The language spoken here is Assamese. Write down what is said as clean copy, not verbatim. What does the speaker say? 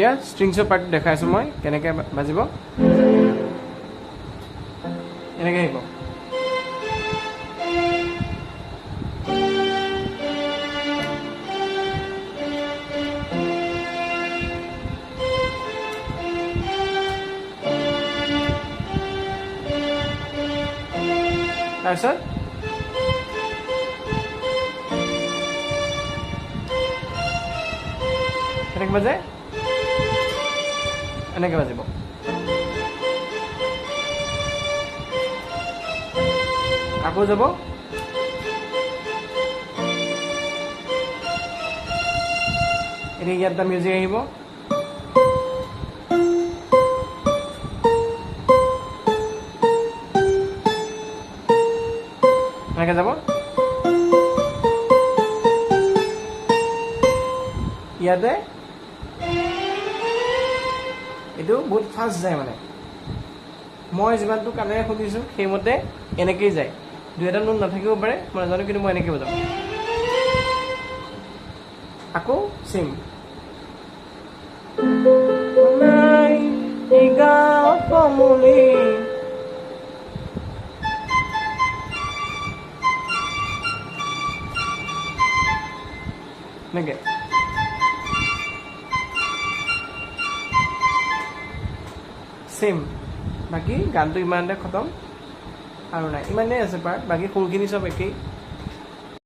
এতিয়া ষ্ট্ৰিংছৰ পাৰ্টটো দেখাইছোঁ মই কেনেকৈ বাজিব এনেকৈ আহিব তাৰপিছত কেনেকৈ বাজে এনেকৈ বাজিব আকৌ যাব এতিয়া ইয়াত এটা মিউজিক আহিব এনেকৈ যাব ইয়াতে এইটো বহুত ফাষ্ট যায় মানে মই যিমানটো কাণেৰে শুনিছোঁ সেইমতে এনেকৈয়ে যায় দুই এটা নোট নাথাকিব পাৰে মই নাজানো কিন্তু মই এনেকৈ বজাওঁ আকৌ চেম এনেকৈ চেম বাকী গানটো ইমানতে খতম আৰু নাই ইমানেই আছে পাৰ্ট বাকী সুৰখিনি চব একেই